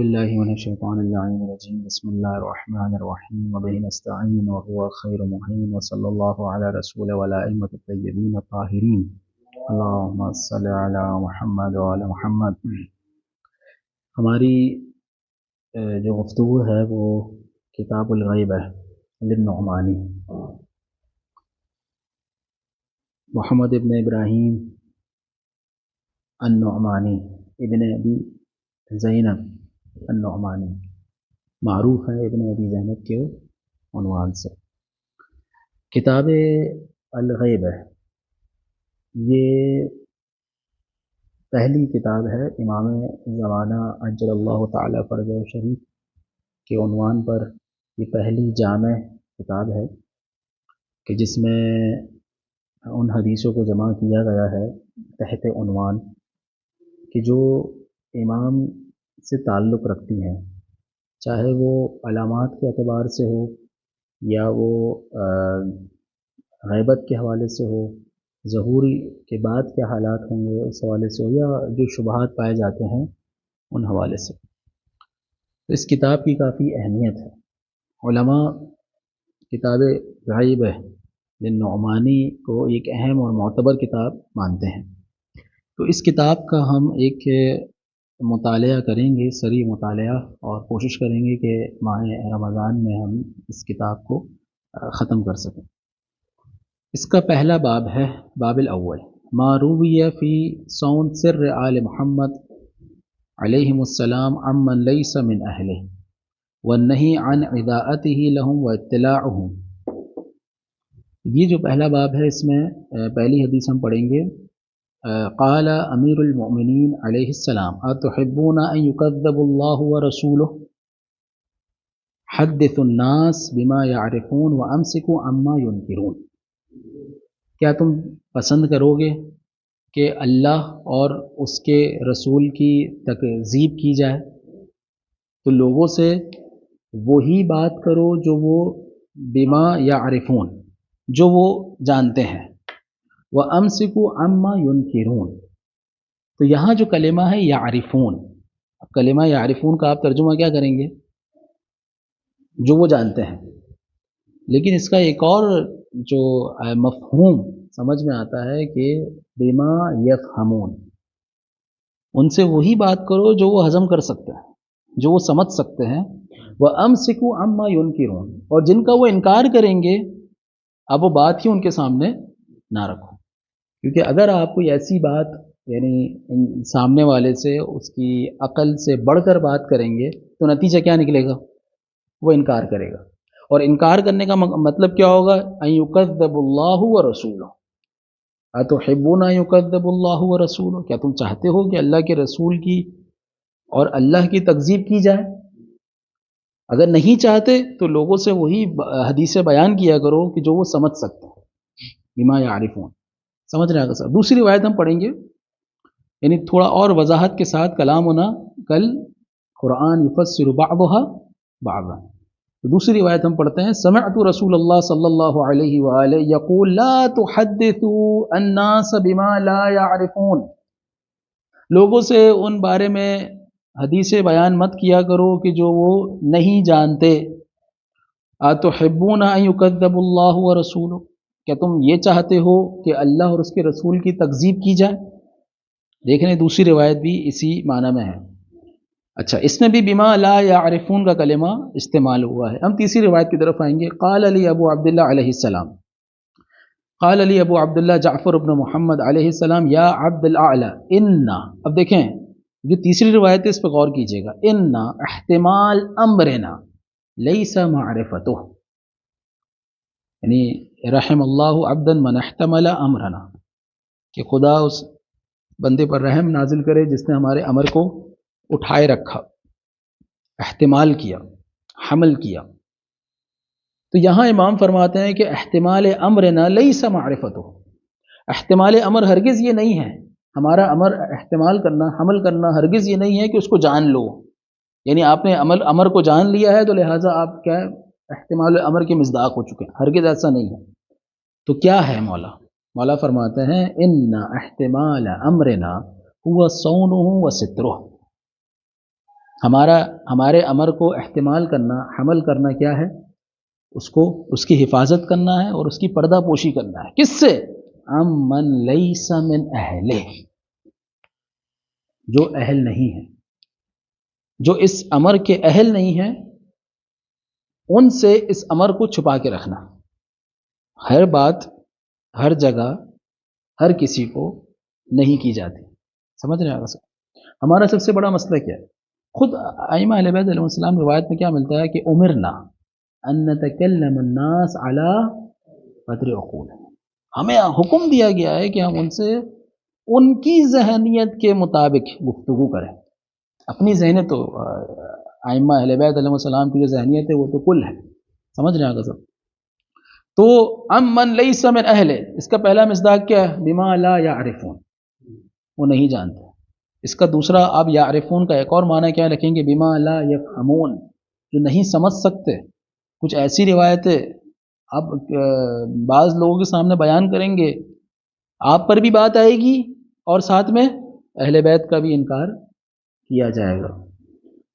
بالله من الشيطان اللعين الرجيم بسم الله الرحمن الرحيم وبه نستعين وهو خير معين وصلى الله على رسول والأئمة الطيبين الطاهرين اللهم صل على محمد وعلى محمد. ہماری جو گفتگو ہے وہ کتاب الغیب ہے للنعمانی، محمد ابن ابراہیم النعمانی ابن ابی زینب النعمانی معروف ہے ابن ابی زینب کے عنوان سے. کتاب الغیب ہے، یہ پہلی کتاب ہے امام زمانہ عجل اللہ تعالی فرجہ شریف کے عنوان پر. یہ پہلی جامع کتاب ہے کہ جس میں ان حدیثوں کو جمع کیا گیا ہے تحت عنوان کہ جو امام سے تعلق رکھتی ہیں، چاہے وہ علامات کے اعتبار سے ہو یا وہ غیبت کے حوالے سے ہو، ظہوری کے بعد کیا حالات ہوں گے اس حوالے سے ہو، یا جو شبہات پائے جاتے ہیں ان حوالے سے. اس کتاب کی کافی اہمیت ہے. علماء کتاب غیب للنعمانی کو ایک اہم اور معتبر کتاب مانتے ہیں. تو اس کتاب کا ہم ایک مطالعہ کریں گے، سری مطالعہ، اور کوشش کریں گے کہ ماہ رمضان میں ہم اس کتاب کو ختم کر سکیں. اس کا پہلا باب ہے باب الاول، ما روی فی صون سر آل محمد علیہم السلام عمن لیس من اہلہ والنہی عن عداءتہ لہم واطلاعہم. یہ جو پہلا باب ہے اس میں پہلی حدیث ہم پڑھیں گے. قال امیر المؤمنین علیہ السلام اتحبون ان یکذب اللہ ورسولہ حدثوا الناس بما یعرفون وامسکوا عما ینکرون. کیا تم پسند کرو گے کہ اللہ اور اس کے رسول کی تکذیب کی جائے؟ تو لوگوں سے وہی بات کرو جو وہ بما یعرفون، جو وہ جانتے ہیں، وَأَمْسِكُوا عَمَّا يُنْكِرُونَ. تو یہاں جو کلمہ ہے یعرفون، کلمہ یعرفون کا آپ ترجمہ کیا کریں گے؟ جو وہ جانتے ہیں. لیکن اس کا ایک اور جو مفہوم سمجھ میں آتا ہے کہ بما یفہمون، ان سے وہی بات کرو جو وہ ہضم کر سکتے ہیں، جو وہ سمجھ سکتے ہیں. وَأَمْسِكُوا عَمَّا يُنْكِرُونَ، اور جن کا وہ انکار کریں گے اب وہ بات ہی ان کے سامنے نہ رکھو. کیونکہ اگر آپ کوئی ایسی بات یعنی سامنے والے سے اس کی عقل سے بڑھ کر بات کریں گے تو نتیجہ کیا نکلے گا؟ وہ انکار کرے گا. اور انکار کرنے کا مطلب کیا ہوگا؟ ان یکذب اللہ ورسولہ. اتحبون ان یکذب اللہ ورسولہ، کیا تم چاہتے ہو کہ اللہ کے رسول کی اور اللہ کی تکذیب کی جائے؟ اگر نہیں چاہتے تو لوگوں سے وہی حدیث بیان کیا کرو کہ جو وہ سمجھ سکتے ہیں، بما یعرفون. سمجھ رہے ہیں سر؟ دوسری روایت ہم پڑھیں گے، یعنی تھوڑا اور وضاحت کے ساتھ. کلام ہونا کل قرآن یفسر بعضها بعضا. تو دوسری روایت ہم پڑھتے ہیں. سمعت رسول اللہ صلی اللہ علیہ وآلہ یقول لا تحدثوا الناس بما لا يعرفون. لوگوں سے ان بارے میں حدیث بیان مت کیا کرو کہ جو وہ نہیں جانتے. اتحبون ان یکذب اللہ ورسولہ، کیا تم یہ چاہتے ہو کہ اللہ اور اس کے رسول کی تکذیب کی جائے؟ دیکھ لیں دوسری روایت بھی اسی معنی میں ہے. اچھا، اس میں بھی بما لا یعرفون کا کلمہ استعمال ہوا ہے. ہم تیسری روایت کی طرف آئیں گے. قال علی ابو عبداللہ علیہ السلام، قال علی ابو عبداللہ جعفر ابن محمد علیہ السلام یا عبد الاعلی ان. اب دیکھیں جو تیسری روایت ہے اس پہ غور کیجئے گا. ان احتمال امرنا لیس معرفتہ، یعنی رحم اللہ عبدا من احتمل امرنا، کہ خدا اس بندے پر رحم نازل کرے جس نے ہمارے امر کو اٹھائے رکھا، احتمال کیا، حمل کیا. تو یہاں امام فرماتے ہیں کہ احتمال امرنا لیس معرفتہ، احتمال امر ہرگز یہ نہیں ہے، ہمارا امر احتمال کرنا، حمل کرنا ہرگز یہ نہیں ہے کہ اس کو جان لو. یعنی آپ نے امر کو جان لیا ہے تو لہٰذا آپ کیا احتمال امر کے مصداق ہو چکے ہیں. ہرگز ایسا نہیں ہے. تو کیا ہے؟ مولا فرماتے ہیں ان احتمال امرنا هو صونه وستره. ہمارے امر کو احتمال کرنا، حمل کرنا کیا ہے؟ اس کی حفاظت کرنا ہے اور اس کی پردہ پوشی کرنا ہے. کس سے؟ امن لیس من اہلہ، جو اہل نہیں ہے، جو اس امر کے اہل نہیں ہیں، ان سے اس امر کو چھپا کے رکھنا. ہر بات ہر جگہ ہر کسی کو نہیں کی جاتی. سمجھ رہے ہیں آپ؟ ہمارا سب سے بڑا مسئلہ کیا ہے؟ خود ائمہ اہل بیت علیہ السلام روایت میں کیا ملتا ہے کہ امرنا ان نتکلم الناس علی قدر عقول، ہمیں حکم دیا گیا ہے کہ ہم ان سے ان کی ذہنیت کے مطابق گفتگو کریں. اپنی ذہنیت تو ائمہ اہل بیت علیہ السلام کی جو ذہنیت ہے وہ تو کل ہے. سمجھ رہے ہیں سب؟ تو امن لیس من اہل، اس کا پہلا مصداق کیا ہے؟ بما لا یعرفون، وہ نہیں جانتے. اس کا دوسرا آپ یعرفون کا ایک اور معنی کیا لکھیں گے؟ بما لا یفہمون، جو نہیں سمجھ سکتے. کچھ ایسی روایتیں آپ بعض لوگوں کے سامنے بیان کریں گے، آپ پر بھی بات آئے گی اور ساتھ میں اہل بیت کا بھی انکار کیا جائے گا.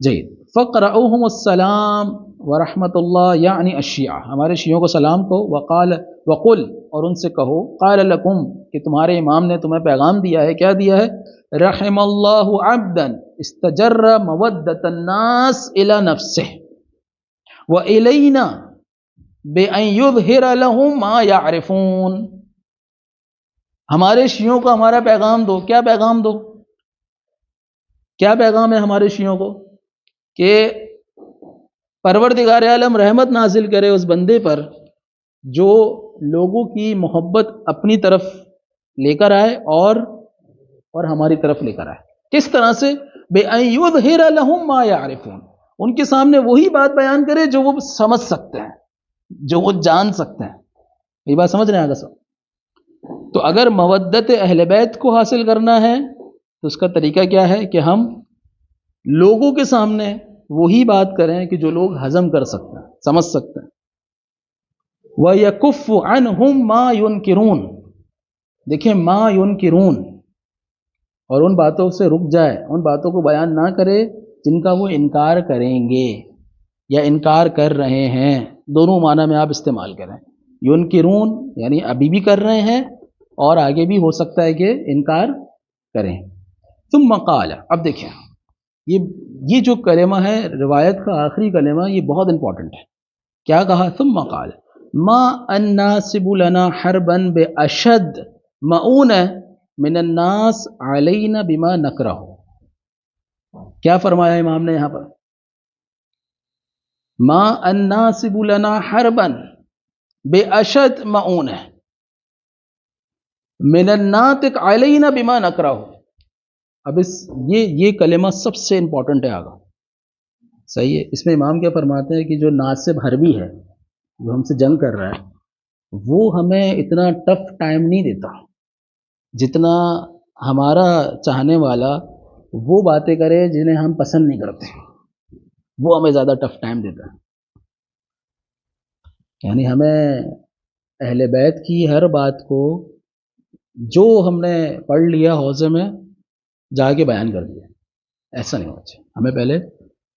جید فقرؤہم السلام ورحمۃ اللہ، یعنی الشیعہ، ہمارے شیعوں کو سلام کہو. وقل، اور ان سے کہو، قال لکم، کہ تمہارے امام نے تمہیں پیغام دیا ہے. کیا دیا ہے؟ رحم اللہ عبدا استجر مودۃ الناس الی نفسہ والینا بان یظہر لهم ما یعرفون. ہمارے شیعوں کو ہمارا پیغام دو. کیا پیغام دو؟ کیا پیغام ہے ہمارے شیعوں کو؟ کہ پروردگار عالم رحمت نازل کرے اس بندے پر جو لوگوں کی محبت اپنی طرف لے کر آئے اور ہماری طرف لے کر آئے. کس طرح سے؟ بِأَن يُظْهِرَ لَهُم مَا يَعْرِفُونَ، ان کے سامنے وہی بات بیان کرے جو وہ سمجھ سکتے ہیں، جو وہ جان سکتے ہیں. یہ بات سمجھ رہے ہیں آگے سب؟ تو اگر مودت اہل بیت کو حاصل کرنا ہے تو اس کا طریقہ کیا ہے؟ کہ ہم لوگوں کے سامنے وہی بات کریں کہ جو لوگ ہضم کر سکتے ہیں، سمجھ سکتے ہیں. وَيَكُفُّ عَنْهُمْ مَا يُنْكِرُونَ، دیکھیں ما ينکرون، اور ان باتوں سے رک جائے، ان باتوں کو بیان نہ کرے جن کا وہ انکار کریں گے یا انکار کر رہے ہیں. دونوں معنی میں آپ استعمال کریں. ينکرون یعنی ابھی بھی کر رہے ہیں اور آگے بھی ہو سکتا ہے کہ انکار کریں. ثم قال، اب دیکھیں یہ جو کلمہ ہے روایت کا آخری کلمہ، یہ بہت امپورٹنٹ ہے. کیا کہا؟ ثم قال ما الناسب لنا حربا باشد مؤونہ من الناس علینا بما نکرہ. کیا فرمایا امام نے یہاں پر؟ ما الناسب لنا حربا باشد مؤونہ من الناطق علینا بما نکرہ. اب یہ کلمہ سب سے امپورٹنٹ ہے آگا. صحیح ہے؟ اس میں امام کیا فرماتے ہیں کہ جو ناصب حربی ہے، جو ہم سے جنگ کر رہا ہے، وہ ہمیں اتنا ٹف ٹائم نہیں دیتا جتنا ہمارا چاہنے والا وہ باتیں کرے جنہیں ہم پسند نہیں کرتے، وہ ہمیں زیادہ ٹف ٹائم دیتا ہے. یعنی ہمیں اہل بیت کی ہر بات کو جو ہم نے پڑھ لیا حوضے میں جا کے بیان کر دیا، ایسا نہیں ہونا چاہیے. ہمیں پہلے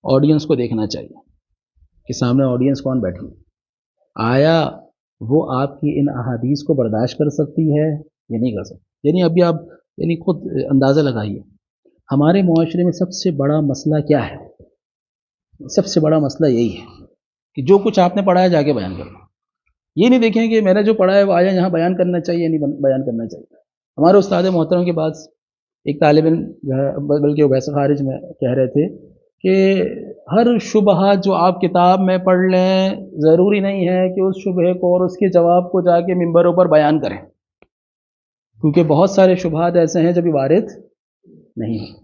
آڈینس کو دیکھنا چاہیے کہ سامنے آڈینس کون بیٹھی ہے، آیا وہ آپ کی ان احادیث کو برداشت کر سکتی ہے یا نہیں کر سکتی. یعنی ابھی آپ خود اندازہ لگائیے، ہمارے معاشرے میں سب سے بڑا مسئلہ کیا ہے؟ سب سے بڑا مسئلہ یہی ہے کہ جو کچھ آپ نے پڑھا ہے جا کے بیان کرنا. یہ نہیں دیکھیں کہ میں نے جو پڑھا ہے وہ آیا یہاں بیان کرنا چاہیے یا نہیں بیان کرنا چاہیے. ہمارے استاد محترم کے بعد ایک طالب علم، بلکہ وہ ویسے خارج میں کہہ رہے تھے کہ ہر شبہہ جو آپ کتاب میں پڑھ لیں ضروری نہیں ہے کہ اس شبہے کو اور اس کے جواب کو جا کے ممبروں پر بیان کریں، کیونکہ بہت سارے شبہات ایسے ہیں جو بھی وارد نہیں ہیں.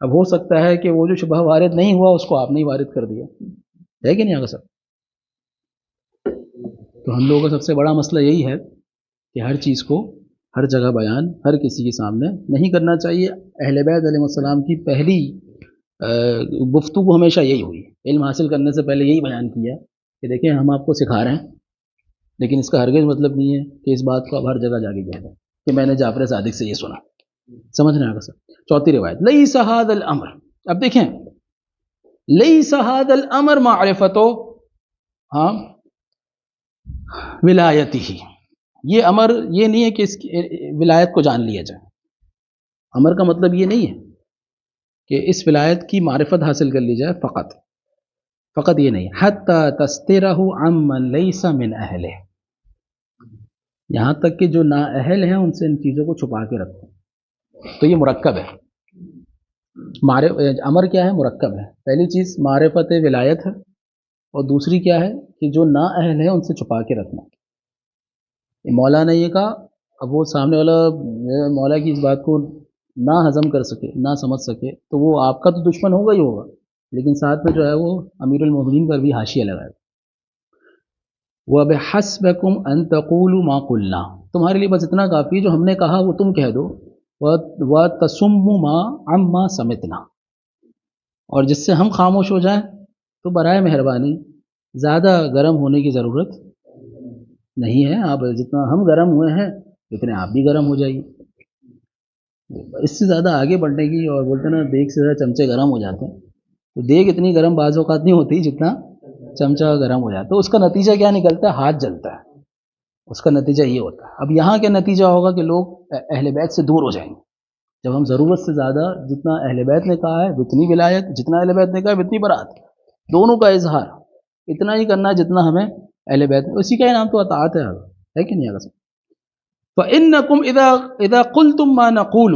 اب ہو سکتا ہے کہ وہ جو شبہ وارد نہیں ہوا اس کو آپ نے وارد کر دیا ہے کہ نہیں آگا سب. تو ہم لوگوں کا سب سے بڑا مسئلہ یہی ہے کہ ہر چیز کو ہر جگہ بیان ہر کسی کے سامنے نہیں کرنا چاہیے. اہل بیت علیہ السلام کی پہلی گفتگو ہمیشہ یہی ہوئی، علم حاصل کرنے سے پہلے یہی بیان کیا کہ دیکھیں ہم آپ کو سکھا رہے ہیں، لیکن اس کا ہرگز مطلب نہیں ہے کہ اس بات کو اب ہر جگہ جا کے کہہ دیں کہ میں نے جعفر صادق سے یہ سنا. سمجھ رہے ہیں آگے سر؟ چوتھی روایت لیس ھذا الامر. اب دیکھیں لیس ھذا الامر معرفت ہاں ولایتی ہی، یہ امر یہ نہیں ہے کہ اس کی ولایت کو جان لیا جائے. امر کا مطلب یہ نہیں ہے کہ اس ولایت کی معرفت حاصل کر لی جائے، فقط یہ نہیں. حتی تسترہ عمن لیس من اہلہ، یہاں تک کہ جو نااہل ہیں ان سے ان چیزوں کو چھپا کے رکھو. تو یہ مرکب ہے. امر کیا ہے؟ مرکب ہے. پہلی چیز معرفت ولایت ہے، اور دوسری کیا ہے کہ جو نااہل ہے ان سے چھپا کے رکھنا. مولا نے یہ کہا، اب وہ سامنے والا مولا کی اس بات کو نہ ہضم کر سکے، نہ سمجھ سکے، تو وہ آپ کا تو دشمن ہوگا ہی ہوگا، لیکن ساتھ میں جو ہے وہ امیر المومنین پر بھی حاشیہ لگائے. وَبِحَسْبَكُمْ أَن تَقُولُوا مَا قُلْنَا، تمہارے لیے بس اتنا کافی ہے جو ہم نے کہا وہ تم کہہ دو. وَتَصُمُّ مَا عَمَّا سَمِعْنَا، اور جس سے ہم خاموش ہو جائیں تو برائے مہربانی زیادہ گرم ہونے کی ضرورت نہیں ہے. آپ جتنا ہم گرم ہوئے ہیں اتنے آپ بھی گرم ہو جائیے. اس سے زیادہ آگے بڑھنے کی، اور بولتے نا دیگ سے زیادہ چمچے گرم ہو جاتے ہیں، تو دیگ اتنی گرم بعض اوقات نہیں ہوتی جتنا چمچہ گرم ہو جاتا ہے. تو اس کا نتیجہ کیا نکلتا ہے؟ ہاتھ جلتا ہے. اس کا نتیجہ یہ ہوتا ہے. اب یہاں کیا نتیجہ ہوگا کہ لوگ اہل بیت سے دور ہو جائیں گے. جب ہم ضرورت سے زیادہ، جتنا اہل بیت نے کہا ہے اتنی ولایت، جتنا اہل بیت نے کہا ہے اتنی برات، دونوں کا اظہار اتنا ہی کرنا ہے جتنا ہمیں اہل بیت نے. اسی کا نام تو اطاعت ہے کہ نہیں؟ فَإِنَّكُمْ إِذَا قُلْتُمْ مَا نَقُولُ،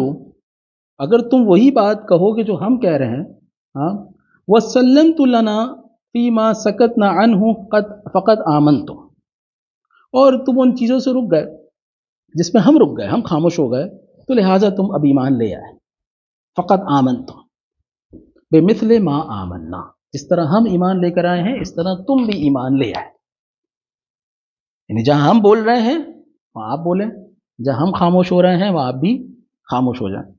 اگر تم وہی بات کہو کہ جو ہم کہہ رہے ہیں، ہاں، وَسَلَّمْتُ لَنَا فِي مَا سَكَتْنَا عَنْهُ فَقَدْ آمَنْتُمْ، اور تم ان چیزوں سے رک گئے جس میں ہم رک گئے، ہم خاموش ہو گئے، تو لہٰذا تم اب ایمان لے آئے. فقط آمنتم بمثل ما آمنا، جس طرح ہم ایمان لے کر آئے ہیں اس طرح تم بھی ایمان لے آئے. یعنی جہاں ہم بول رہے ہیں وہاں آپ بولیں، جہاں ہم خاموش ہو رہے ہیں وہاں آپ بھی خاموش ہو جائیں.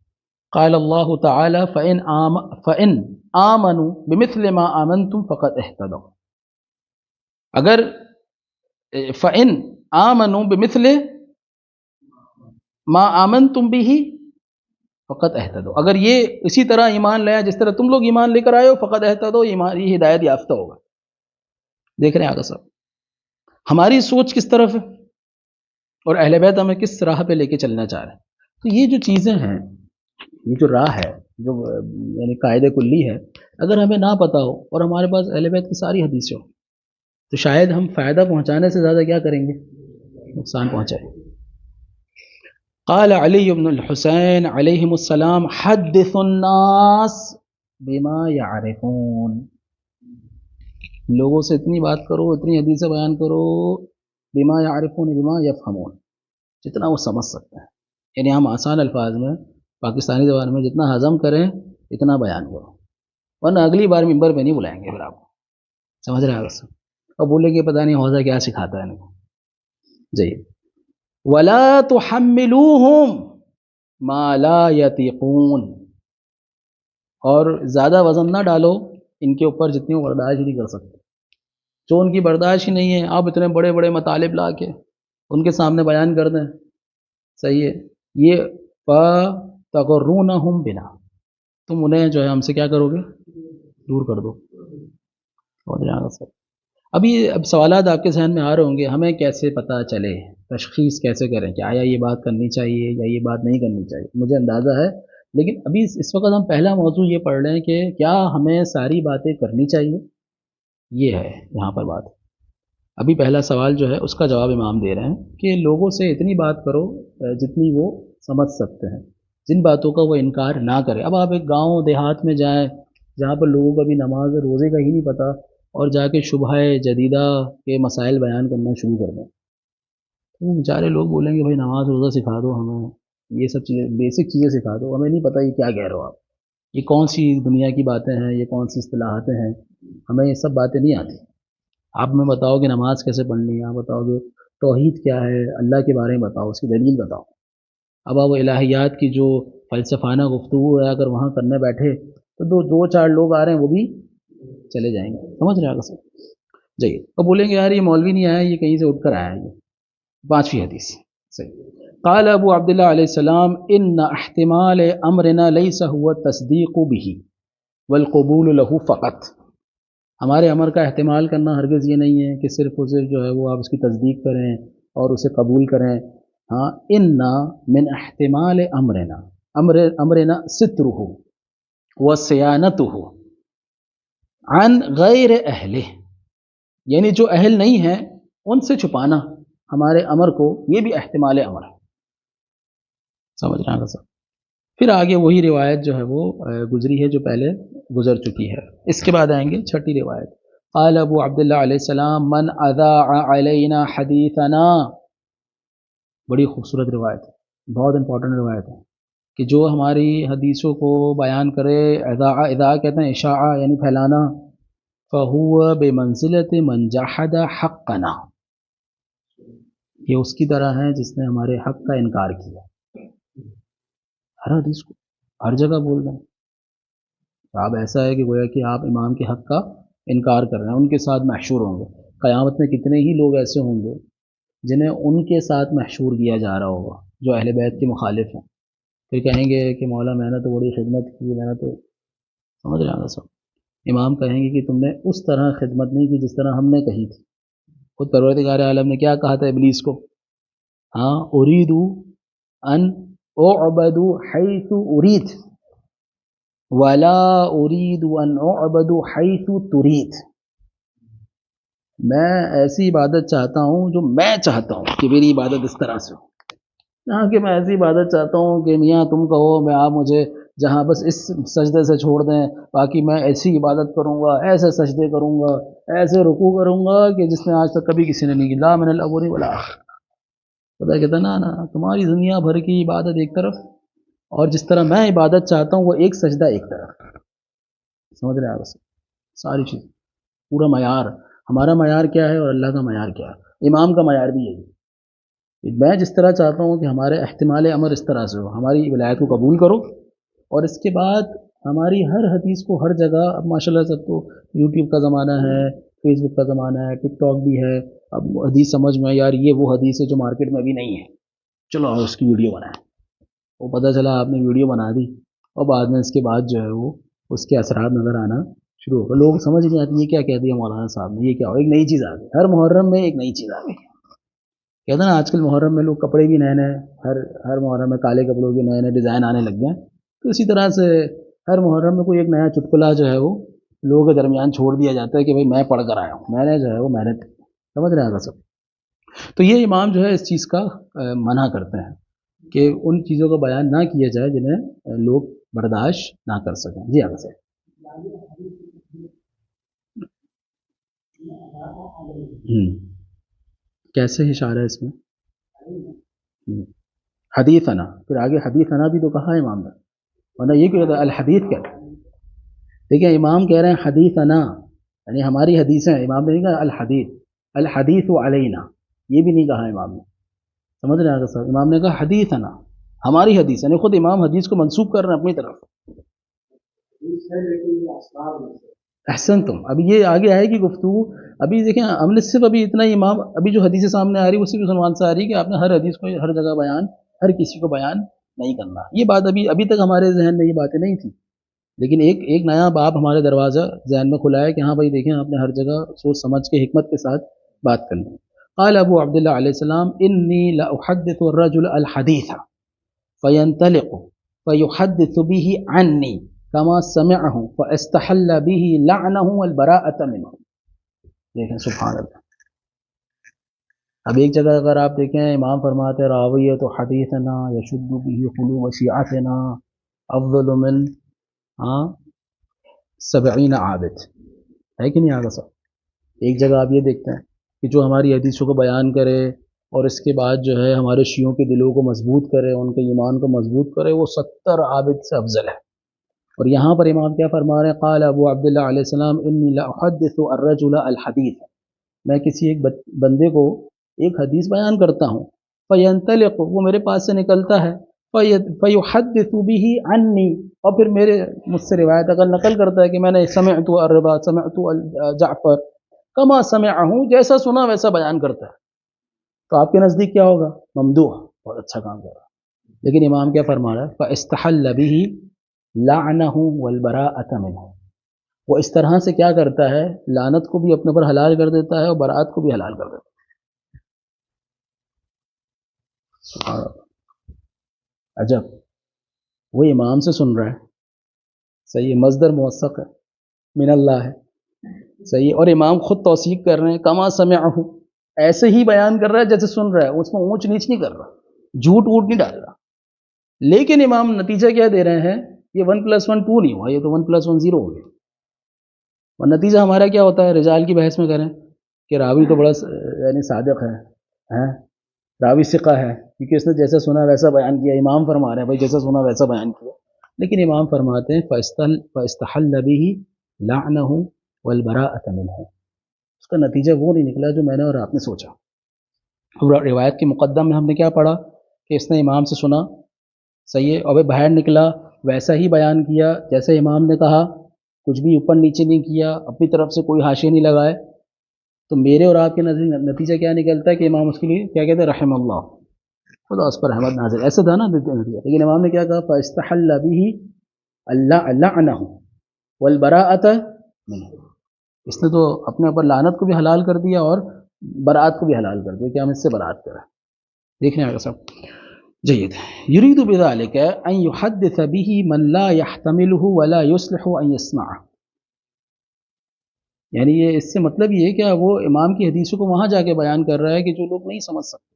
قال اللہ تعالی فَإِنْ آمنوا بمثل ما آمنتم فقد اهتدوا، اگر فَإِنْ آمنوا بمثل ما آمنتم به فقط اہتدوا، اگر یہ اسی طرح ایمان لیا جس طرح تم لوگ ایمان لے کر آئے ہو، فقط اہتدوا، یہ ہدایت یافتہ ہوگا. دیکھ رہے ہیں آگا صاحب ہماری سوچ کس طرف ہے، اور اہل بیت ہمیں کس راہ پہ لے کے چلنا چاہ رہے ہیں. تو یہ جو چیزیں ہیں، یہ جو راہ ہے، جو یعنی قاعدہ کلی ہے، اگر ہمیں نہ پتہ ہو اور ہمارے پاس اہل بیت کی ساری حدیثیں ہو تو شاید ہم فائدہ پہنچانے سے زیادہ کیا کریں گے؟ نقصان پہنچائیں. قال علی بن الحسین علیہم السلام حدث الناس بما یعرفون، لوگوں سے اتنی بات کرو، اتنی حدیثیں بیان کرو، بما یعرفون بما یفہمون، جتنا وہ سمجھ سکتے ہیں. یعنی ہم آسان الفاظ میں پاکستانی زبان میں جتنا ہضم کریں اتنا بیان کرو، ورنہ اگلی بار ممبر پہ نہیں بلائیں گے پھر آپ کو. سمجھ رہے ہیں؟ اور بولے کہ پتہ نہیں حوضہ کیا سکھاتا ہے ان کو. جی وَلَا تُحَمِّلُوهُمْ مَا لَا يَطِيقُونَ، اور زیادہ وزن نہ ڈالو ان کے اوپر جتنی وہ برداشت نہیں کر سکتے، جو ان کی برداشت ہی نہیں ہے. آپ اتنے بڑے بڑے مطالب لا کے ان کے سامنے بیان کر دیں، صحیح ہے. یہ فَتَغُرُّونَهُمْ بِنَا، تم انہیں جو ہے ہم سے کیا کرو گے؟ دور کر دو. اب سوالات آپ کے ذہن میں آ رہے ہوں گے، ہمیں کیسے پتہ چلے، تشخیص کیسے کریں کہ آیا یہ بات کرنی چاہیے یا یہ بات نہیں کرنی چاہیے؟ مجھے اندازہ ہے، لیکن ابھی اس وقت ہم پہلا موضوع یہ پڑھ رہے ہیں کہ کیا ہمیں ساری باتیں کرنی چاہیے، یہ ہے یہاں پر بات. ابھی پہلا سوال جو ہے اس کا جواب امام دے رہے ہیں کہ لوگوں سے اتنی بات کرو جتنی وہ سمجھ سکتے ہیں، جن باتوں کا وہ انکار نہ کرے. اب آپ ایک گاؤں دیہات میں جائیں جہاں پر لوگوں کا بھی نماز روزے کا ہی نہیں پتہ، اور جا کے شبہ جدیدہ کے مسائل بیان کرنا شروع کر دیں، تو وہ بیچارے لوگ بولیں گے بھائی نماز روزہ سکھا دو، ہمیں یہ سب چیزیں بیسک چیزیں سکھا دو، ہمیں نہیں پتہ یہ کیا کہہ رہے ہو آپ، یہ کون سی دنیا کی باتیں ہیں، یہ کون سی اصطلاحاتیں ہیں، ہمیں یہ سب باتیں نہیں آتی. آپ ہمیں بتاؤ کہ نماز کیسے پڑھنی ہے، آپ بتاؤ کہ توحید کیا ہے، اللہ کے بارے میں بتاؤ، اس کی دلیل بتاؤ. اب آپ الہیات کی جو فلسفانہ گفتگو ہے اگر وہاں کرنے بیٹھے تو دو چار لوگ آ رہے ہیں وہ بھی چلے جائیں گے. سمجھ رہے ہیں سر؟ جائیے. اور بولیں گے یار یہ مولوی نہیں آیا، یہ کہیں سے اٹھ کر آیا ہے. یہ 5ویں حدیث صحیح. قال ابو عبداللہ علیہ السلام ان احتمال امرنا لیس هو التصدیق به والقبول له فقط. ہمارے امر کا احتمال کرنا ہرگز یہ نہیں ہے کہ صرف اور صرف جو ہے وہ آپ اس کی تصدیق کریں اور اسے قبول کریں. ہاں انا من احتمال امرنا امرنا سترہ وصیانتہ عن غیر اہلہ، یعنی جو اہل نہیں ہیں ان سے چھپانا ہمارے امر کو، یہ بھی احتمال امر ہے. سمجھ رہے ہیں سب؟ پھر آگے وہی روایت جو ہے وہ گزری ہے جو پہلے گزر چکی ہے. اس کے بعد آئیں گے چھٹی روایت. قال ابو عبداللہ علیہ السلام من اذاع علینا حدیثنا، بڑی خوبصورت روایت ہے، بہت امپورٹنٹ روایت ہے کہ جو ہماری حدیثوں کو بیان کرے، اذاع کہتے ہیں اشاعہ یعنی پھیلانا، فہو بمنزلت من جحد حقنا، یہ اس کی طرح ہے جس نے ہمارے حق کا انکار کیا. ہر حدیث کو ہر جگہ بول رہے ہیں آپ، ایسا ہے کہ گویا کہ آپ امام کے حق کا انکار کر رہے ہیں، ان کے ساتھ محشور ہوں گے. قیامت میں کتنے ہی لوگ ایسے ہوں گے جنہیں ان کے ساتھ محشور کیا جا رہا ہوگا جو اہل بیت کے مخالف ہیں. پھر کہیں گے کہ مولا میں نے تو بڑی خدمت کی، میں نے تو، سمجھ رہے ہیں سب. امام کہیں گے کہ تم نے اس طرح خدمت نہیں کی جس طرح ہم نے کہی تھی. خود پروردگار عالم نے کیا کہا تھا ابلیس کو؟ ہاں اريد ان اعبد حيث اريد ولا اريد ان اعبد حيث تريد، میں ایسی عبادت چاہتا ہوں جو میں چاہتا ہوں کہ میری عبادت اس طرح سے ہو، یہاں کہ میں ایسی عبادت چاہتا ہوں کہ میاں تم کہو میں آپ مجھے جہاں بس اس سجدے سے چھوڑ دیں، باقی میں ایسی عبادت کروں گا، ایسے سجدے کروں گا، ایسے رکوع کروں گا کہ جس نے آج تک کبھی کسی نے نہیں کی. لا من الاول ولا آخر. پتہ کہتا نا تمہاری دنیا بھر کی عبادت ایک طرف، اور جس طرح میں عبادت چاہتا ہوں وہ ایک سجدہ ایک طرف. سمجھ رہے ہیں آپ؟ ساری چیز پورا معیار، ہمارا معیار کیا ہے اور اللہ کا معیار کیا ہے. امام کا معیار بھی یہی ہے. میں جس طرح چاہتا ہوں کہ ہمارے احتمال امر اس طرح سے ہو، ہماری ولایت کو قبول کرو، اور اس کے بعد ہماری ہر حدیث کو ہر جگہ، اب ماشاء اللہ سب تو یوٹیوب کا زمانہ ہے، فیس بک کا زمانہ ہے، ٹک ٹاک بھی ہے. اب حدیث سمجھ میں یار یہ وہ حدیث ہے جو مارکیٹ میں بھی نہیں ہے، چلو اس کی ویڈیو بنائیں. وہ پتہ چلا آپ نے ویڈیو بنا دی اور بعد میں اس کے بعد جو ہے وہ اس کے اثرات نظر آنا شروع ہو گئے. لوگ سمجھ نہیں آتی یہ کیا کہہ دیا مولانا صاحب نے، یہ کیا ہو، ایک نئی چیز آ گئی. ہر محرم میں ایک نئی چیز آ گئی. کہتے ہیں نا آج کل محرم میں لوگ کپڑے بھی نئے نئے، ہر محرم میں کالے کپڑوں کے نئے نئے ڈیزائن آنے لگ گئے. تو اسی طرح سے ہر محرم میں کوئی ایک نیا چٹکلا جو ہے وہ لوگوں کے درمیان چھوڑ دیا جاتا ہے کہ بھائی میں پڑھ کر آیا ہوں، میں نے جو ہے وہ محنت. سمجھ رہے ہیں سب؟ تو یہ امام جو ہے اس چیز کا منع کرتے ہیں کہ ان چیزوں کا بیان نہ کیا جائے جنہیں لوگ برداشت نہ کر سکیں. جی آگے سے کیسے اشارہ ہے اس میں؟ حدیثنا، پھر آگے حدیثنا بھی تو کہا ہے امام نے، ورنہ یہ کہتا ہے الحدیث کہتا ہے. دیکھیں امام کہہ رہے ہیں حدیثنا یعنی ہماری حدیثیں، امام نے نہیں کہا الحدیث، الحدیث علینا یہ بھی نہیں کہا امام نے. سمجھ رہے ہیں صاحب؟ امام نے کہا حدیثنا، ہماری حدیث، یعنی خود امام حدیث کو منسوب کر رہے ہیں اپنی طرف. احسن تم، ابھی یہ آگے آئے گی گفتگو. ابھی دیکھیں ہم نے صرف ابھی اتنا ہی امام، ابھی جو حدیث سامنے آ رہی ہے اسی بھی عنوان سے آ رہی ہے کہ آپ نے ہر حدیث کو ہر جگہ بیان، ہر کسی کو بیان نہیں کرنا. یہ بات ابھی تک ہمارے ذہن میں یہ باتیں نہیں تھیں، لیکن ایک نیا باب ہمارے دروازہ ذہن میں کھلا ہے کہ ہاں بھائی دیکھیں آپ نے ہر جگہ سوچ سمجھ کے حکمت کے ساتھ بات کرنی ہے. قال ابو عبداللہ علیہ السلام انی لاحدث الرجل الحدیث فینطلق فیحدث به عنی کما سمعه فاستحل به لعنه والبراءة منه. دیکھیں سبحان اللہ. اب ایک جگہ اگر آپ دیکھیں امام فرماتے راویۃ حدیثنا یشد به قلوب شیعتنا افضل من 70 عابد، ہے کہ نہیں؟ آگے سب ایک جگہ آپ یہ دیکھتے ہیں کہ جو ہماری حدیثوں کو بیان کرے اور اس کے بعد جو ہے ہمارے شیعوں کے دلوں کو مضبوط کرے، ان کے ایمان کو مضبوط کرے، وہ 70 عابد سے افضل ہے. اور یہاں پر امام کیا فرما رہے ہیں؟ قال ابو عبداللہ علیہ السلام انی لاحدث الرجل الحدیث، میں کسی ایک بندے کو ایک حدیث بیان کرتا ہوں، فینطلق، وہ میرے پاس سے نکلتا ہے، فیحدث به عنی، اور پھر مجھ سے روایت اگر نقل کرتا ہے کہ میں نے سمعت الربا، سمعت جعفر کما سمعہ، جیسا سنا ویسا بیان کرتا ہے، تو آپ کے نزدیک کیا ہوگا؟ ممدوح، بہت اچھا کام کر رہا ہے. لیکن امام کیا فرما رہا ہے؟ فاستحل به لعنہ والبراءۃ منہ، وہ اس طرح سے کیا کرتا ہے، لعنت کو بھی اپنے پر حلال کر دیتا ہے اور برات کو بھی حلال کر دیتا ہے۔ عجب، وہ امام سے سن رہا ہے، صحیح، مصدر موثق ہے، من اللہ ہے، صحیح، اور امام خود توثیق کر رہے ہیں، کما سمعہ، ایسے ہی بیان کر رہا ہے جیسے سن رہا ہے، اس میں اونچ نیچ نہیں کر رہا، جھوٹ ووٹ نہیں ڈال رہا، لیکن امام نتیجہ کیا دے رہے ہیں، یہ 1+1 2 نہیں ہوا، یہ تو 1+1 0 ہو گیا، اور نتیجہ ہمارا کیا ہوتا ہے، رجال کی بحث میں کریں کہ راوی تو بڑا یعنی صادق ہے، ہیں، راوی ثقہ ہے کیونکہ اس نے جیسا سنا ویسا بیان کیا، امام فرما رہے ہیں بھائی جیسا سنا ویسا بیان کیا، لیکن امام فرماتے ہیں فاستحل به لعنه والبراءة منه، اس کا نتیجہ وہ نہیں نکلا جو میں نے اور آپ نے سوچا۔ روایت کے مقدم میں ہم نے کیا پڑھا کہ اس نے امام سے سنا، صحیح ہے، اور باہر نکلا ویسا ہی بیان کیا جیسے امام نے کہا، کچھ بھی اوپر نیچے نہیں کیا، اپنی طرف سے کوئی حاشیے نہیں لگائے، تو میرے اور آپ کے نتیجہ کیا نکلتا ہے کہ امام اس کے لیے کیا کہتے ہیں، رحم اللہ، خدا اس پر رحمت نازل، ایسا تھا نا نتیجہ، لیکن امام نے کیا کہا، فاستحل به لعنه والبراءة منه، اس نے تو اپنے اوپر لعنت کو بھی حلال کر دیا اور برات کو بھی حلال کر دیا کہ ہم اس سے برات کریں۔ دیکھنے آگے سب جید، یرید بذلك ان يحدث به من لا يحتمله ولا يصلح ان يسمعه، یعنی یہ اس سے مطلب یہ ہے کہ وہ امام کی حدیثوں کو وہاں جا کے بیان کر رہا ہے کہ جو لوگ نہیں سمجھ سکتے،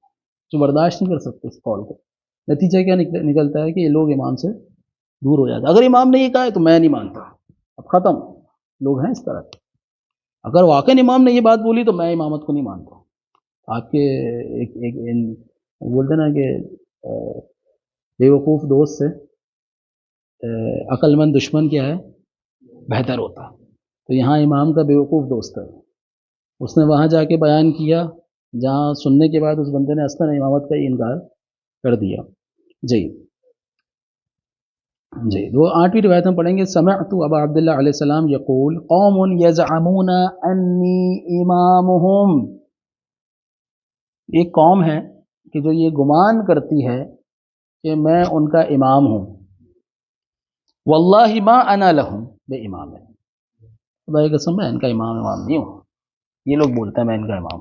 جو برداشت نہیں کر سکتے اس قول کو، نتیجہ کیا نکلتا ہے کہ یہ لوگ امام سے دور ہو جاتے ہیں، اگر امام نے یہ کہا ہے تو میں نہیں مانتا، اب ختم، لوگ ہیں اس طرح کے، اگر واقعی امام نے یہ بات بولی تو میں امامت کو نہیں مانتا۔ آپ کے بولتے نا کہ بے وقوف دوست سے عقل مند دشمن کیا ہے، بہتر ہوتا، تو یہاں امام کا بے وقوف دوست ہے، اس نے وہاں جا کے بیان کیا جہاں سننے کے بعد اس بندے نے اصلاً امامت کا ہی انکار کر دیا۔ جی جی، وہ 8ویں روایت ہم پڑھیں گے، سمعت ابا عبداللہ علیہ السلام یقول قوم یزعمون انی امامہم، ایک قوم ہے کہ جو یہ گمان کرتی ہے کہ میں ان کا امام ہوں، واللہ ما انا لہم بے امام، خدا کی قسم میں ان کا امام نہیں ہوں، یہ لوگ بولتے ہیں میں ان کا امام،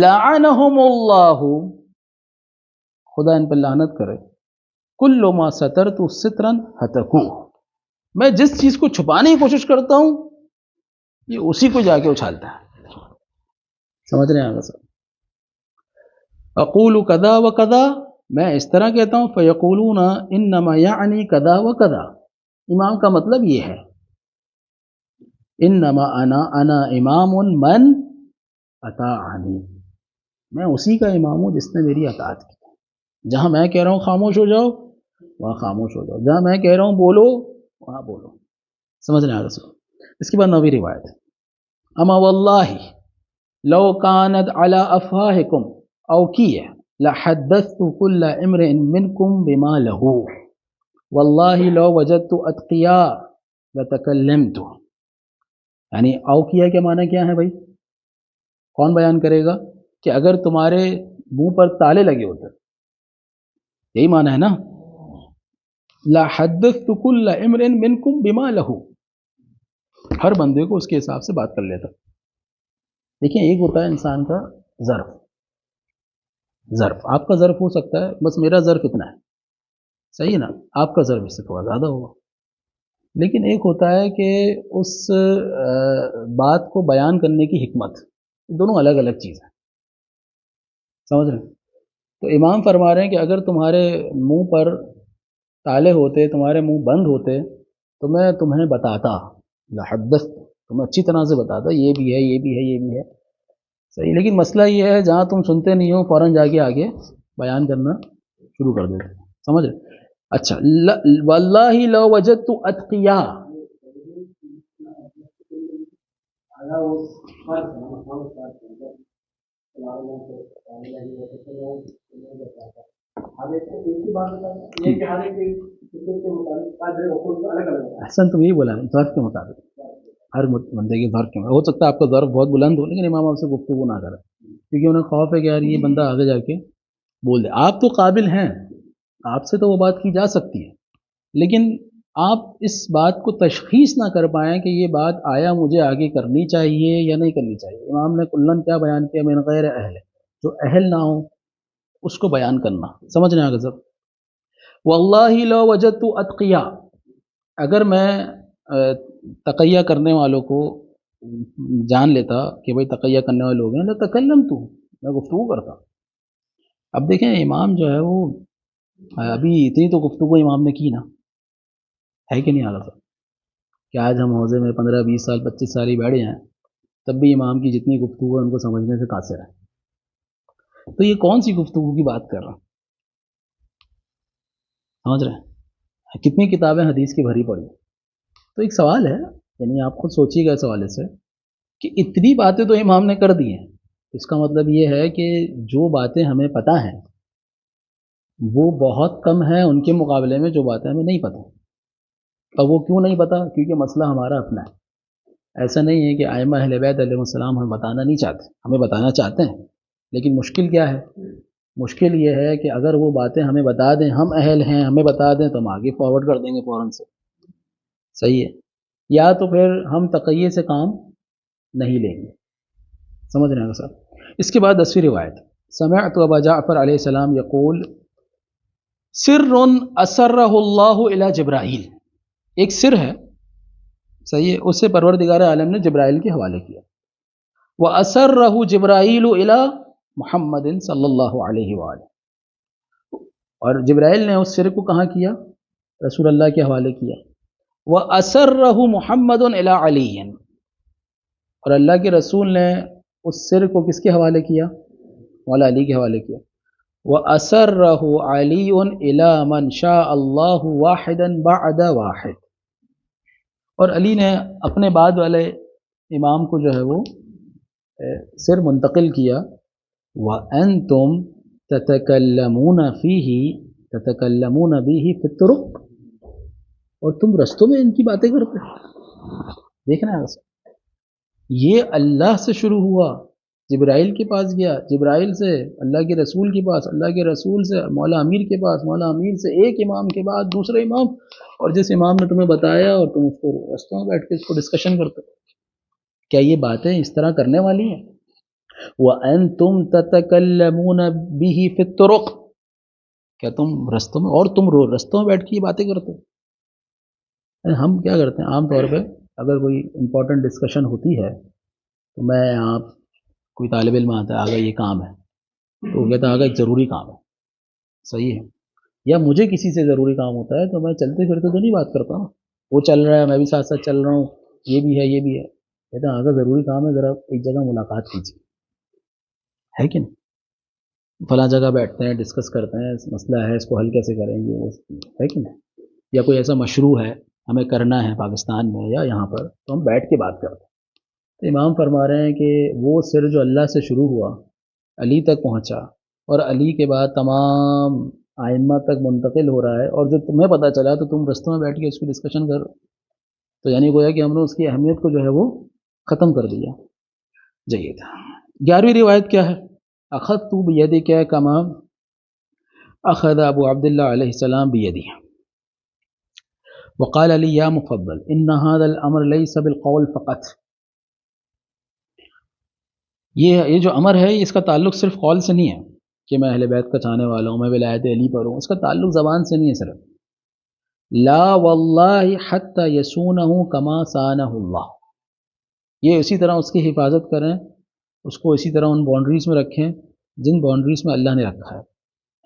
لعنہم اللہ، خدا ان پر لعنت کرے، کل ما سترت سترا ہتکوہ، میں جس چیز کو چھپانے کی کوشش کرتا ہوں یہ اسی کو جا کے اچھالتا ہے، سمجھ رہے ہیں آگے سر، اقول کذا و کذا، میں اس طرح کہتا ہوں، فیقولون انما یعنی کذا و کذا، امام کا مطلب یہ ہے، انما انا امام من اطاعنی، میں اسی کا امام ہوں جس نے میری اطاعت کی، جہاں میں کہہ رہا ہوں خاموش ہو جاؤ وہاں خاموش ہو جاؤ، جہاں میں کہہ رہا ہوں بولو وہاں بولو، سمجھ رہے ہیں آگے۔ اس کے بعد 9ویں روایت، اما واللہ لو كانت على افواهكم اوکیہ لحدثت كل امرئ منكم بما له واللہ لو وجدت اتقیاء لتکلمت، یعنی اوکیہ کے معنی کیا ہے بھائی، کون بیان کرے گا، کہ اگر تمہارے منہ پر تالے لگے ہوتے، یہی معنی ہے نا، لحدثت كل امرئ منكم بما له، ہر بندے کو اس کے حساب سے بات کر لیتا۔ دیکھیں ایک ہوتا ہے انسان کا ظرف، آپ کا ظرف ہو سکتا ہے بس میرا ظرف اتنا ہے، صحیح ہے نا، آپ کا ظرف اس سے تھوڑا زیادہ ہوگا، لیکن ایک ہوتا ہے کہ اس بات کو بیان کرنے کی حکمت، دونوں الگ الگ چیز ہیں، سمجھ رہے ہیں، تو امام فرما رہے ہیں کہ اگر تمہارے منہ پر تالے ہوتے، تمہارے منہ بند ہوتے تو میں تمہیں بتاتا، لحدث، تمہیں اچھی طرح سے بتاتا یہ بھی ہے یہ بھی ہے یہ بھی ہے، صحیح، لیکن مسئلہ یہ ہے جہاں تم سنتے نہیں ہو فوراً جا کے آگے بیان کرنا شروع کر دیتے، سمجھ رہے؟ اچھا، واللہ لو وجدت اتقیاء، احسن تم یہی بولا ظرف کے مطابق، ہر بندے کے ظرف کے مطابق، ہو سکتا ہے آپ کا ظرف بہت بلند ہو لیکن امام آپ سے گفتگو نہ کرے کیونکہ انہیں خوف ہے کہ یار یہ بندہ آگے جا کے بول دے، آپ تو قابل ہیں، آپ سے تو وہ بات کی جا سکتی ہے، لیکن آپ اس بات کو تشخیص نہ کر پائیں کہ یہ بات آیا مجھے آگے کرنی چاہیے یا نہیں کرنی چاہیے. امام نے کلن کیا بیان کیا؟ من غیر اہل، جو اہل نہ ہو اس کو بیان کرنا. سمجھ رہے ہیں سب؟ واللہ لو وجدت اتقیا، اگر میں تقیہ کرنے والوں کو جان لیتا کہ بھئی تقیہ کرنے والے لوگ ہیں، لتکلمت، میں گفتگو کرتا. اب دیکھیں امام جو ہے وہ ابھی اتنی تو گفتگو امام نے کی نا، ہے کہ نہیں اعلیٰ صاحب؟ کہ آج ہم حوضے میں 15 20 سال 25 سال ہی بیٹھے ہیں، تب بھی امام کی جتنی گفتگو ہے ان کو سمجھنے سے قاصر ہے. تو یہ کون سی گفتگو کی بات کر رہا ہوں؟ سمجھ رہے ہیں؟ کتنی کتابیں حدیث کی بھری پڑی. تو ایک سوال ہے، یعنی آپ خود سوچیے گا اس حوالے سے کہ اتنی باتیں تو امام نے کر دی ہیں. اس کا مطلب یہ ہے کہ جو باتیں ہمیں پتہ ہیں وہ بہت کم ہیں ان کے مقابلے میں جو باتیں ہمیں نہیں پتہ. اور وہ کیوں نہیں پتہ؟ کیونکہ مسئلہ ہمارا اپنا ہے. ایسا نہیں ہے کہ ائمہ اہل بیت علیہ السلام ہمیں بتانا نہیں چاہتے، ہمیں بتانا چاہتے ہیں، لیکن مشکل کیا ہے؟ مشکل یہ ہے کہ اگر وہ باتیں ہمیں بتا دیں، ہم اہل ہیں ہمیں بتا دیں، تو ہم آگے فارورڈ کر دیں گے فوراً سے. صحیح ہے؟ یا تو پھر ہم تقیے سے کام نہیں لیں گے. سمجھ رہے ہیں صاحب؟ اس کے بعد 10ویں روایت، سمعت ابا جعفر علیہ السلام یقول سر اسرہ اللہ الی جبرائیل، ایک سر ہے، صحیح ہے، اسے پروردگار عالم نے جبرائیل کے حوالے کیا. وَأَسَرَّهُ جِبْرَائِيلُ إِلَى محمد صلی اللہ علیہ وآلہ، اور جبرائیل نے اس سر کو کہاں کیا؟ رسول اللہ کے حوالے کیا. وَأَسَرَّهُ محمد إِلَى عَلِيٍّ، اور اللہ کے رسول نے اس سر کو کس کے حوالے کیا؟ مولا علی کے حوالے کیا. وَأَسَرَّهُ عَلِيٌّ إِلَى مَنْ شَاءَ اللَّهُ وَاحِدًا بَعْدَ وَاحِدٍ، اور علی نے اپنے بعد والے امام کو جو ہے وہ سر منتقل کیا. وَأَنْتُمْ تَتَكَلَّمُونَ فِيهِ تَتَكَلَّمُونَ بِهِ فِي الطُّرُقِ، اور تم رستوں میں ان کی باتیں کرتے. دیکھنا ہے، یہ اللہ سے شروع ہوا، جبرائیل کے پاس گیا، جبرائیل سے اللہ کے رسول کے پاس، اللہ کے رسول سے مولا امیر کے پاس، مولا امیر سے ایک امام کے بعد دوسرے امام، اور جس امام نے تمہیں بتایا اور تم اس کو رستوں میں بیٹھ کے اس کو ڈسکشن کرتے. کیا یہ باتیں اس طرح کرنے والی ہیں؟ وَأَنْتُمْ تَتَكَلَّمُونَ بِهِ فِي الطُّرُقِ، کیا تم رستوں میں، اور تم رستوں میں بیٹھ کے یہ باتیں کرتے. ہم کیا کرتے ہیں عام طور پہ، اگر کوئی امپورٹنٹ ڈسکشن ہوتی ہے تو میں آپ کوئی طالب علم آتا ہے، آگا یہ کام ہے، تو وہ کہتا ہے آگا ایک ضروری کام ہے، صحیح ہے، یا مجھے کسی سے ضروری کام ہوتا ہے تو میں چلتے پھرتے تو نہیں بات کرتا نا، وہ چل رہا ہے میں بھی ساتھ ساتھ چل رہا ہوں، یہ بھی ہے یہ بھی ہے. کہتا ہے آگا ضروری کام ہے، ذرا ایک جگہ ملاقات کیجیے، ہے کہ نہیں؟ فلاں جگہ بیٹھتے ہیں، ڈسکس کرتے ہیں، مسئلہ ہے اس کو حل کیسے کریں گے، ہے کہ نہیں؟ یا کوئی ایسا مشروع ہے ہمیں کرنا ہے پاکستان میں یا یہاں پر، تو ہم بیٹھ کے بات کرتے ہیں. تو امام فرما رہے ہیں کہ وہ سر جو اللہ سے شروع ہوا علی تک پہنچا، اور علی کے بعد تمام ائمہ تک منتقل ہو رہا ہے، اور جو تمہیں پتہ چلا تو تم رستوں میں بیٹھ کے اس کی ڈسکشن کر، تو یعنی گویا کہ ہم نے اس کی اہمیت کو جو ہے وہ ختم کر دیا. جید. 11ویں روایت کیا ہے؟ اخذت بیدک کما اخذ ابو عبداللہ علیہ السلام بیدی وقال علی یا مفضل ان هذا الامر ليس بالقول فقط. یہ جو امر ہے اس کا تعلق صرف قول سے نہیں ہے کہ میں اہل بیت کا چاہنے والا ہوں، میں ولایت علی پر ہوں، اس کا تعلق زبان سے نہیں ہے صرف. لا واللہ حتی یسونہ کما سانہ اللہ، یہ اسی طرح اس کی حفاظت کریں، اس کو اسی طرح ان باؤنڈریز میں رکھیں جن باؤنڈریز میں اللہ نے رکھا ہے.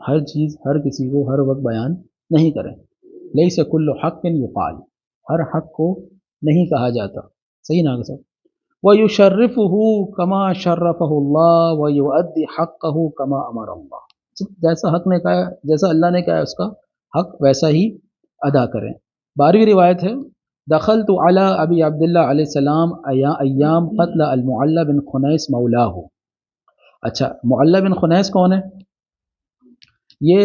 ہر چیز ہر کسی کو ہر وقت بیان نہیں کریں. لیس کل حق یقال، ہر حق کو نہیں کہا جاتا. صحیح نا سر؟ وَيُشَرِّفُهُ كَمَا شَرَّفَهُ اللَّهُ وَيُؤَدِّي حَقَّهُ كَمَا أَمَرَ اللَّهُ، جیسا حق نے کہا، جیسا اللہ نے کہا اس کا حق ویسا ہی ادا کریں. 12ویں روایت ہے دخلت علی ابی عبداللہ علیہ السلام ایام قتل المعلی بن خنیس مولاہ. اچھا، معلی بن خنیس کون ہے؟ یہ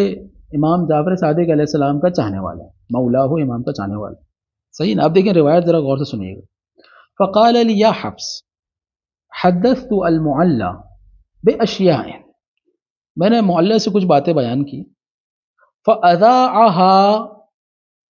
امام جعفر صادق علیہ السلام کا چاہنے والا ہے، مولاہ امام کا چاہنے والا. صحیح نا؟ اب دیکھیں روایت ذرا غور سے سنیے گا. فقال لي يا حفص حدثت المعلى باشیاء، میں نے معلّہ سے کچھ باتیں بیان کی. فاذاعها،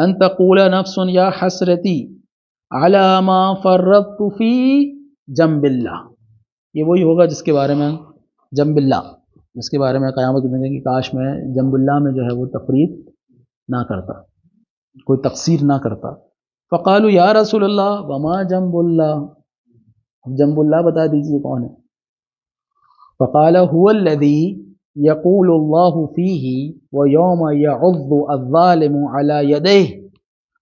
ان تقول نفس یا حسرتی علی ما فرطت فی جنب اللہ، یہ وہی ہوگا جس کے بارے میں جنب اللہ، جس کے بارے میں قیامت کے دن کہ کاش میں جنب اللہ میں جو ہے وہ تفریط نہ کرتا، کوئی تقصیر نہ کرتا۔ فقالوا یا رسول اللہ وما جنب اللہ، اب جنب اللہ بتا دیجیے کون ہے؟ فقال هو الذي يقول الله فيه ويوم يعض الظالم على يديه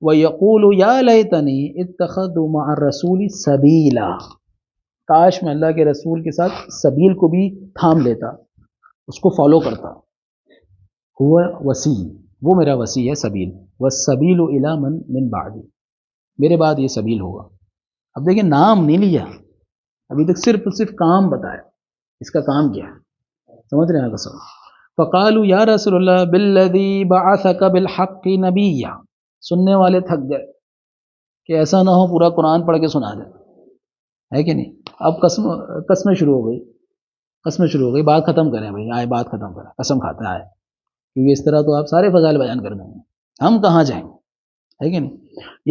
ويقول يا ليتني اتخذت مع الرسول سبيلا، کاش میں اللہ کے رسول کے ساتھ سبیل کو بھی تھام لیتا، اس کو فالو کرتا۔ ہوا وسیع، وہ میرا وسیع ہے سبیل، والسبیل الی من بعدی، میرے بعد یہ سبیل ہوگا۔ اب دیکھیں نام نہیں لیا، ابھی تک صرف کام بتایا، اس کا کام کیا ہے، سمجھ رہے ہیں آپ سب؟ فقالوا یا رسول اللہ بالذی بعثک بالحق نبیا، سننے والے تھک گئے کہ ایسا نہ ہو پورا قرآن پڑھ کے سنا دے، ہے کہ نہیں؟ اب قسمیں شروع ہو گئی، بات ختم کریں بھائی، آئے بات ختم کریں، قسم کھاتے ہیں آئے، کیونکہ اس طرح تو آپ سارے فضائل بیان کر دیں گے، ہم کہاں جائیں گے، ہے کہ نہیں؟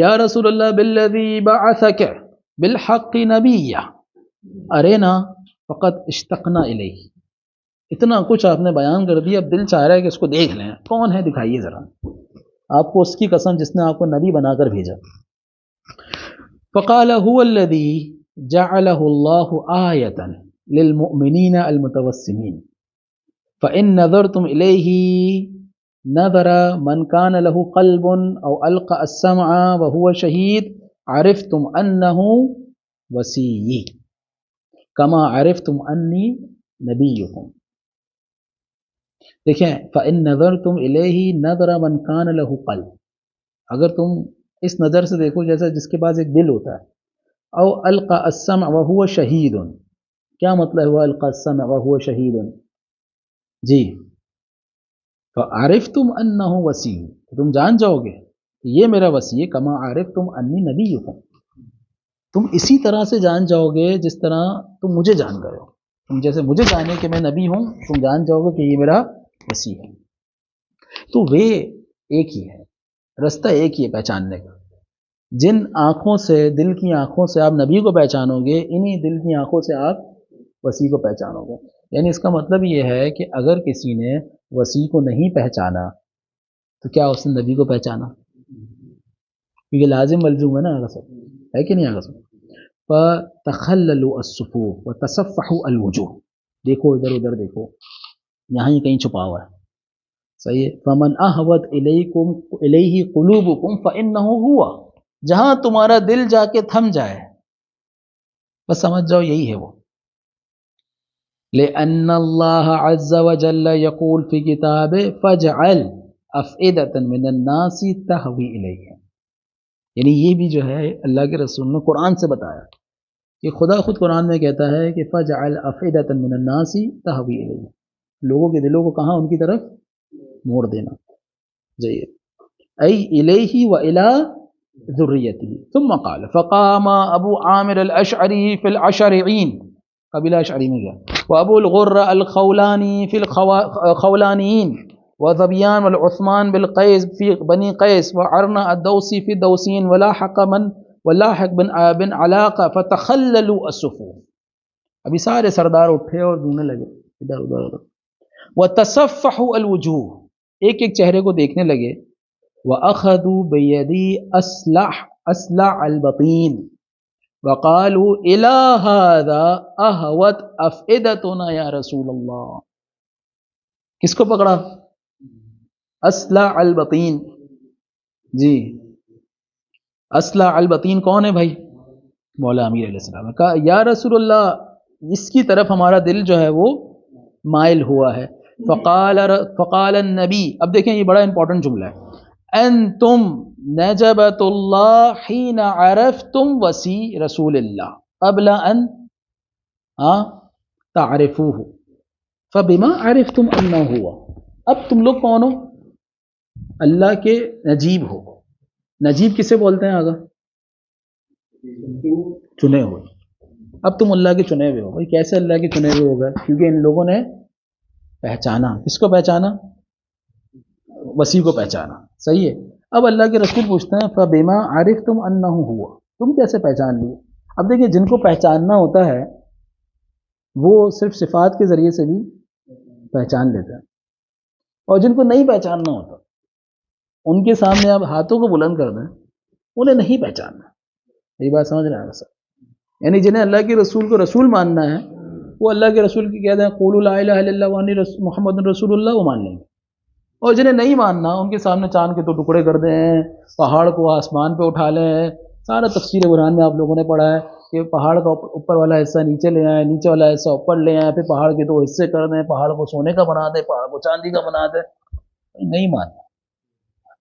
یا رسول اللہ بالذی بعثک بالحق نبیا ارینا فقط اشتقنا الیہ، اتنا کچھ آپ نے بیان کر دیا، اب دل چاہ رہا ہے کہ اس کو دیکھ لیں، کون ہے دکھائیے ذرا، آپ کو اس کی قسم جس نے آپ کو نبی بنا کر بھیجا۔ فقال هو الذی جعلہ اللہ آیۃ للمؤمنین المتوسمین فإن نظرتم الیہ نظر من کان له قلب او القى السمع وهو شہید عرفتم انہ وسیع کما عرفتم انی نبیکم۔ دیکھیں فإن نظرتم الیہ نظر من کان له قلب، اگر تم اس نظر سے دیکھو جیسا جس کے پاس ایک دل ہوتا ہے، او القى السمع وهو شہید، کیا مطلب ہوا القى السمع وهو شہید؟ جی فعرفتم انہ وسیع، تم جان جاؤ گے کہ یہ میرا وسیع ہے، کما عرفتم انی نبیکم، تم اسی طرح سے جان جاؤ گے جس طرح تم مجھے جان گئے ہو، تم جیسے مجھے جانے کہ میں نبی ہوں، تم جان جاؤ گے کہ یہ میرا وسیع ہے۔ تو وہ ایک ہی ہے، رستہ ایک ہی ہے پہچاننے کا، جن آنکھوں سے، دل کی آنکھوں سے آپ نبی کو پہچانو گے، انہی دل کی آنکھوں سے آپ وسیع کو پہچانو گے۔ یعنی اس کا مطلب یہ ہے کہ اگر کسی نے وسیع کو نہیں پہچانا تو کیا اس نے نبی کو پہچانا؟ کیونکہ لازم ملزوم ہے نا، آگا سب ہے کہ نہیں؟ آگا سب فَتَخَلَّلُوا الصُّفُوفَ وَتَصَفَّحُوا الْوُجُوهَ، دیکھو ادھر ادھر دیکھو، یہاں ہی کہیں چھپا ہوا ہے، صحیح ہے؟ فَمَنْ أَهْوَتْ إِلَيْهِ قُلُوبُكُمْ فَإِنَّهُ هُوَ، جہاں تمہارا دل جا کے تھم جائے بس سمجھ جاؤ یہی ہے وہ۔ لِأَنَّ اللَّهَ عَزَّ وَجَلَّ يَقُولُ فِي كِتَابِهِ فَاجْعَلْ أَفْئِدَةً مِّنَ النَّاسِ تَهْوِي إِلَيْهِ، یعنی یہ بھی جو ہے اللہ کے رسول نے قرآن سے بتایا کہ خدا خود قرآن میں کہتا ہے کہ فَاجْعَلْ أَفْئِدَةً مِّنَ النَّاسِ تَهْوِي إِلَيْهِ، لوگوں کے دلوں کو کہاں؟ ان کی طرف موڑ دینا، جائیے ای الیہ و الی ذریتہ۔ ثم قال فقام ابو عامر الاشعری فی الاشعرین، قبیلہ اشعری میں گیا، وابو الغر الخولانی فی الخولانیین، وذبیان والعثمان بالقیس فی بنی قیس، وعرنا الدوسی فی الدوسین، ولاحق بن علاقہ فتخللوا الصفوف، ابھی سارے سردار اٹھے اور ڈھونڈنے لگے ادھر ادھر، وتصفحوا الوجوہ، ایک ایک چہرے کو دیکھنے لگے، وَأَخَذُوا بِيَدِي أَسْلَعَ الْبَطِينِ وَقَالُوا إِلَىٰ هَذَا أَهْوَتْ أَفْئِدَتُنَا یا رسول اللہ، کس کو پکڑا؟ اسلع البطین، جی اسلع البطین کون ہے بھائی؟ مولا امیر علیہ السلام نے کہا یا رسول اللہ اس کی طرف ہمارا دل جو ہے وہ مائل ہوا ہے۔ فقال النبی، اب دیکھیں یہ بڑا امپورٹنٹ جملہ ہے، انتم نجبت اللہ حین عرفتم وسیع رسول اللہ قبل ان تعرفوه فبما عرفتم انہ ہوا، اب تم لوگ کون ہو؟ اللہ کے نجیب ہو، نجیب کسے بولتے ہیں آگا؟ چنے ہوئے، اب تم اللہ کے چنے ہوئے ہو۔ بھائی کیسے اللہ کے چنے ہوئے ہو گئے؟ کیونکہ ان لوگوں نے پہچانا، کس کو پہچانا؟ وسیع کو پہچانا، صحیح ہے۔ اب اللہ کے رسول پوچھتے ہیں فَبِمَا عَرِفْتُمْ أَنَّهُ هُوَ، تم کیسے پہچان لیے؟ اب دیکھیں جن کو پہچاننا ہوتا ہے وہ صرف صفات کے ذریعے سے بھی پہچان لیتے ہیں، اور جن کو نہیں پہچاننا ہوتا ان کے سامنے آپ ہاتھوں کو بلند کر دیں انہیں نہیں پہچاننا. یہ بات سمجھ رہے ہیں سر؟ یعنی جنہیں اللہ کے رسول کو رسول ماننا ہے وہ اللہ کے رسول کی کہتے ہیں قولوا لا الہ الا اللہ وانی محمد رسول اللہ، وہ مان لیں گے. اور جنہیں نہیں ماننا ان کے سامنے چاند کے 2 ٹکڑے کر دیں، پہاڑ کو آسمان پہ اٹھا لیں. سارا تفسیر قرآن میں آپ لوگوں نے پڑھا ہے کہ پہاڑ کا اوپر والا حصہ نیچے لے آئیں، نیچے والا حصہ اوپر لے آئیں، پھر پہاڑ کے 2 حصے کر دیں، پہاڑ کو سونے کا بنا دیں، پہاڑ کو چاندی کا بنا دیں. نہیں ماننا،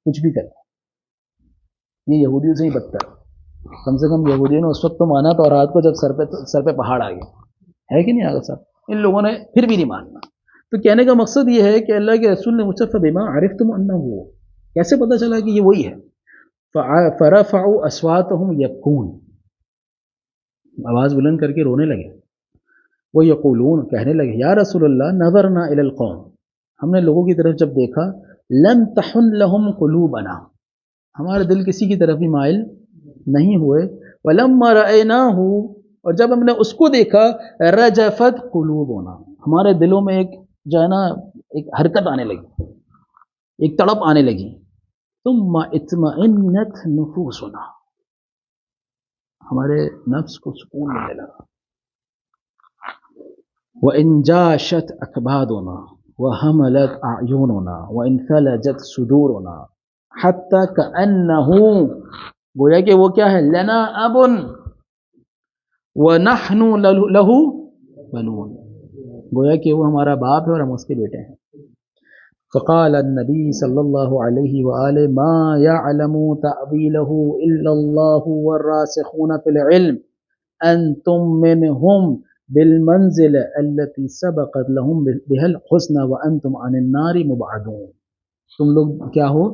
کچھ بھی کریں. یہ یہودیوں سے ہی بدتر. کم سے کم یہودیوں نے اس وقت تو مانا تو رات کو جب سر پہ پہاڑ آ گیا ہے کہ نہیں آگا صاحب؟ ان لوگوں نے پھر بھی نہیں ماننا. تو کہنے کا مقصد یہ ہے کہ اللہ کے رسول نے مجھ سے فَبِمَا عَرِفْتُمْ أَنَّهُ، کیسے پتہ چلا کہ یہ وہی ہے؟ فَرَفَعُوا أَصْوَاتَهُمْ يَبْكُونَ، آواز بلند کر کے رونے لگے. وہ یقولون، کہنے لگے یا رسول اللہ نظرنا إِلَى الْقَوْمِ، ہم نے لوگوں کی طرف جب دیکھا لَمْ تَحُنْ لَهُمْ قُلُوبَنَا، ہمارے دل کسی کی طرف بھی مائل نہیں ہوئے. وَلَمَّا رَأَيْنَاهُ، اور جب ہم نے اس کو دیکھا رَجَفَتْ قُلُوبُنَا، ہمارے دلوں میں ایک جو ہے نا ایک حرکت آنے لگی، ایک تڑپ آنے لگی. ثُمَّ اطْمَئِنَّتْ نُفُوسُنَا، ہمارے نفس کو سکون ملنے لگا. وَإِنْجَاشَتْ أَكْبَادُنَا وَحَمَلَتْ أَعْيُنُنَا وَإِنْفَلَجَتْ صُدُورُنَا حَتَّى كَأَنَّهُ، گویا کہ وہ کیا ہے، لَنَا أَبٌ وَنَحْنُ لَهُ بَنُونَ، گویا کہ وہ ہمارا باپ ہے اور ہم اس کے بیٹے ہیں. فقال النبی صلی اللہ علیہ وآلہ ما يعلم تأویلہ الا اللہ والراسخون فی العلم انتم منہم بالمنزل التي سبقت لهم بها الحسنى وانتم عن النار مبعدون، تم لوگ کیا ہو،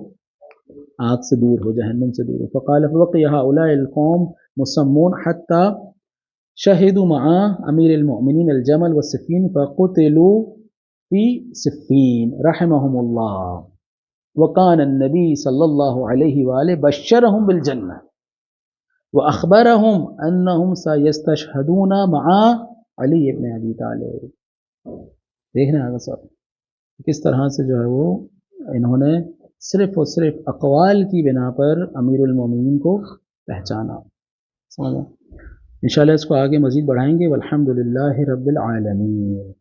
آگ سے دور ہو، جہنم سے دور ہو. فقال فوقی هؤلاء القوم مسمون حتى شهدوا مع امیر المؤمنین الجمل والسفین فقتلوا في سفین رحمهم اللہ. وكان النبی صلی اللہ علیہ وآلہ بشرهم بالجنہ واخبرهم انهم سيستشهدون مع علی ابن ابی طالب. دیکھنا ہے صاحب کس طرح سے جو ہے وہ انہوں نے صرف اور صرف اقوال کی بنا پر امیر المومنین کو پہچانا. سمجھا؟ انشاءاللہ اس کو آگے مزید بڑھائیں گے. والحمد للہ رب العالمین.